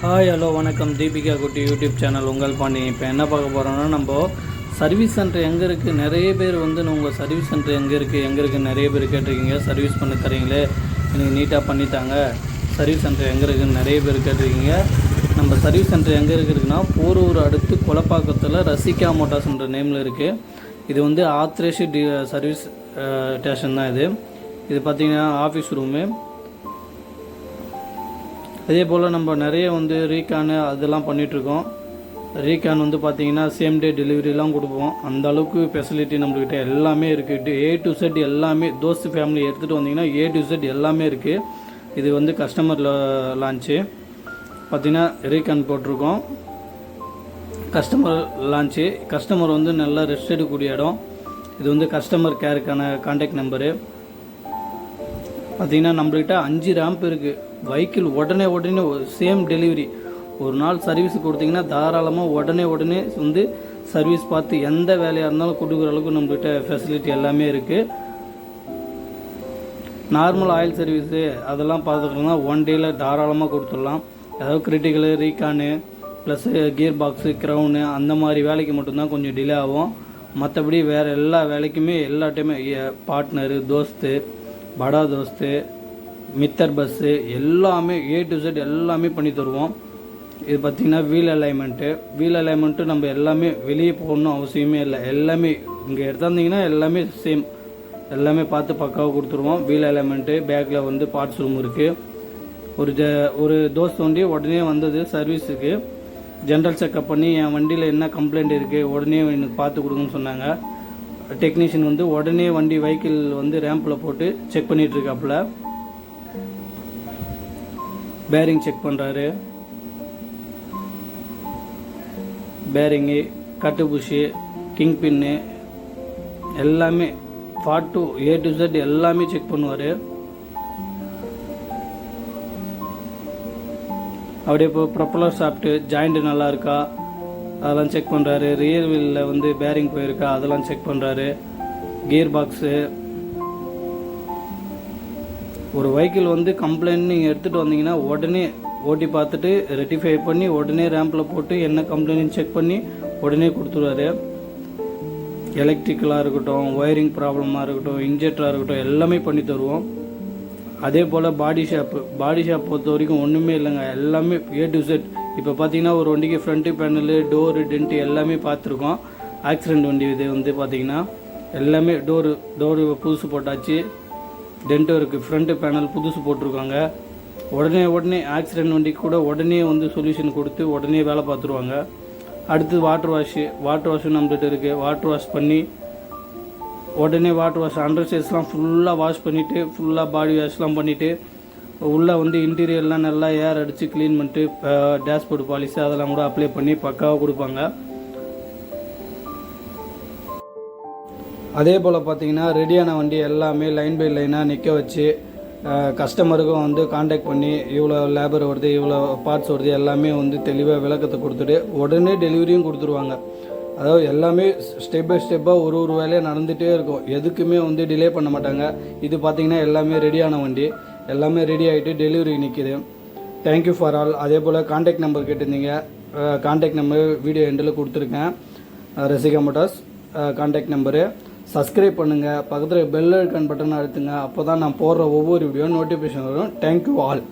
Hi hello வணக்கம். தீபிகா குட்டி YouTube channel உங்கள் பாண்டி. இப்போ என்ன பார்க்க போகிறோன்னா, நம்ம சர்வீஸ் சென்டர் எங்கே இருக்குது, நிறைய பேர் வந்து உங்கள் சர்வீஸ் சென்டர் எங்கே இருக்குது நிறைய பேர் கேட்டிருக்கீங்க. சர்வீஸ் பண்ணி தரீங்களே, எனக்கு நீட்டாக பண்ணித்தாங்க, சர்வீஸ் சென்டர் எங்கே இருக்குதுன்னு நிறைய பேர் கேட்டிருக்கீங்க. நம்ம சர்வீஸ் சென்டர் எங்கே இருக்குதுன்னா, போரூர் அடுத்து கொலப்பாக்கத்தில் ரசிகா மோட்டார்ஸ்ன்ற நேமில் இருக்குது. இது வந்து ஆத்ரேஷ் சர்வீஸ் ஸ்டேஷன் தான். இது பார்த்திங்கன்னா ஆஃபீஸ் ரூமு. அதே போல் நம்ம நிறைய வந்து ரீகானு அதெல்லாம் பண்ணிகிட்ருக்கோம். ரீகான் வந்து பார்த்திங்கன்னா சேம் டே டெலிவரிலாம் கொடுப்போம். அந்த அளவுக்கு ஃபெசிலிட்டி நம்மக்கிட்ட எல்லாமே இருக்குது. A to Z எல்லாமே, தோஸ்த் ஃபேமிலி எடுத்துகிட்டு வந்தீங்கன்னா A to Z எல்லாமே இருக்குது. இது வந்து கஸ்டமர் லான்ச்சு பார்த்திங்கன்னா ரீகான் போட்டிருக்கோம். கஸ்டமர் லான்ச்சு, கஸ்டமர் வந்து நல்லா ரெஸ்ட் எடுக்கக்கூடிய இடம். இது வந்து கஸ்டமர் கேருக்கான கான்டாக்ட் நம்பரு. பார்த்திங்கன்னா நம்மள்கிட்ட 5 ரேம்ப் இருக்குது. வெஹிக்கிள் உடனே சேம் டெலிவரி. ஒரு நாள் சர்வீஸ் கொடுத்தீங்கன்னா தாராளமாக உடனே வந்து சர்வீஸ் பார்த்து எந்த வேலையாக இருந்தாலும் கொடுக்குற அளவுக்கு நம்மகிட்ட ஃபெசிலிட்டி எல்லாமே இருக்குது. நார்மல் ஆயில் சர்வீஸு அதெல்லாம் பார்த்துக்கணும்னா 1 டேயில் தாராளமாக கொடுத்துடலாம். அதாவது கிரிட்டிக்கலு, ரீகானு ப்ளஸ் கியர் பாக்ஸு, க்ரௌனு அந்த மாதிரி வேலைக்கு மட்டும்தான் கொஞ்சம் டிலே ஆகும். மற்றபடி வேறு எல்லா வேலைக்குமே எல்லா டைமே பார்ட்னரு, தோஸ்து, படா தோஸ்து, மித்தர் பஸ்ஸு எல்லாமே A to Z எல்லாமே பண்ணி தருவோம். இது பார்த்திங்கன்னா வீல் அலைன்மெண்ட்டு நம்ம எல்லாமே வெளியே போகணும் அவசியமே இல்லை. எல்லாமே இங்கே எடுத்தாந்தீங்கன்னா எல்லாமே சேம், எல்லாமே பார்த்து பக்காவாக கொடுத்துருவோம். வீல் அலைன்மெண்ட்டு, பேக்கில் வந்து பார்ட்ஸ் ரூம் இருக்குது. ஒரு தோஸ்த் வண்டி உடனே வந்தது சர்வீஸுக்கு. ஜென்ரல் செக்கப் பண்ணி என் வண்டியில் என்ன கம்ப்ளைண்ட் இருக்குது உடனே எனக்கு பார்த்து கொடுங்கன்னு சொன்னாங்க. டெக்னீஷியன் வந்து உடனே வண்டி வெஹிக்கிள் வந்து ரேம்பில் போட்டு செக் பண்ணிகிட்ருக்காப்புல. பேரிங் செக் பண்ணுறாரு. பேரிங்கு, கட்டு புஷு, கிங் பின்னு எல்லாமே ஃபார்ட் A to Z எல்லாமே செக் பண்ணுவார். அப்படியே இப்போ ப்ரொப்பலர் ஷாஃப்ட்டு ஜாயிண்ட்டு நல்லா இருக்கா அதெல்லாம் செக் பண்ணுறாரு. ரியர் வீலில் வந்து பேரிங் போயிருக்கா அதெல்லாம் செக் பண்ணுறாரு. கியர் பாக்ஸு, ஒரு வெஹிக்கிள் வந்து கம்ப்ளைண்ட் நீங்கள் எடுத்துகிட்டு வந்தீங்கன்னா உடனே ஓட்டி பார்த்துட்டு ரெட்டிஃபை பண்ணி உடனே ரேம்பில் போட்டு என்ன கம்ப்ளைண்ட்னு செக் பண்ணி உடனே கொடுத்துருவாரு. எலக்ட்ரிக்கலாக இருக்கட்டும், ஒயரிங் ப்ராப்ளமாக இருக்கட்டும், இன்ஜெக்டராக இருக்கட்டும் எல்லாமே பண்ணி தருவோம். அதே போல் பாடி ஷாப் பொறுத்த வரைக்கும் ஒன்றுமே இல்லைங்க, எல்லாமே A to Z. இப்போ பார்த்தீங்கன்னா ஒரு வண்டிக்கு ஃப்ரண்ட்டு பேனலு, டோரு, டென்ட்டு எல்லாமே பார்த்துருக்கோம். ஆக்சிடெண்ட் வண்டி இது வந்து பார்த்திங்கன்னா எல்லாமே டோரு புதுசு போட்டாச்சு. டென்ட்டும் இருக்குது, ஃப்ரண்ட்டு பேனல் புதுசு போட்டிருக்காங்க. உடனே ஆக்சிடெண்ட் வண்டிக்கு கூட உடனே வந்து சொல்யூஷன் கொடுத்து உடனே வேலை பார்த்துருவாங்க. அடுத்து வாட்டர் வாஷும் நம்மகிட்ட இருக்குது. வாட்டர் வாஷ் பண்ணி உடனே அண்டர் சைஸ்லாம் ஃபுல்லாக வாஷ் பண்ணிவிட்டு ஃபுல்லாக பாடி வாஷ்லாம் பண்ணிவிட்டு உள்ளே வந்து இன்டீரியர்லாம் நல்லா ஏர் அடித்து க்ளீன் பண்ணிட்டு டேஷ்போர்டு பாலிஷ் அதெல்லாம் கூட அப்ளை பண்ணி பக்காவாக கொடுப்பாங்க. அதே போல் பார்த்திங்கன்னா ரெடியான வண்டி எல்லாமே லைன் பை லைனாக நிற்க வச்சு கஸ்டமருக்கும் வந்து காண்டாக்ட் பண்ணி இவ்வளோ லேபர் வருது, இவ்வளோ பார்ட்ஸ் வருது எல்லாமே வந்து தெளிவாக விளக்கத்தை கொடுத்துட்டு உடனே டெலிவரியும் கொடுத்துருவாங்க. அதாவது எல்லாமே ஸ்டெப் பை ஸ்டெப்பாக ஒரு வேலையாக நடந்துகிட்டே இருக்கும். எதுக்குமே வந்து டிலே பண்ண மாட்டாங்க. இது பார்த்திங்கன்னா எல்லாமே ரெடியான வண்டி, எல்லாமே ரெடி ஆகிட்டு டெலிவரி நிற்கிது. Thank you for all. அதே போல் கான்டாக்ட் நம்பர் கேட்டிருந்தீங்க, கான்டாக்ட் நம்பர் வீடியோ எண்டில் கொடுத்துருக்கேன். Rasika Motors contact number. Subscribe பண்ணுங்கள், பக்கத்தில் பெல் ஐக்கான் பட்டன் அழுத்துங்க. அப்போ தான் நான் போடுற ஒவ்வொரு வீடியோ நோட்டிஃபிகேஷன் வரும். Thank you all.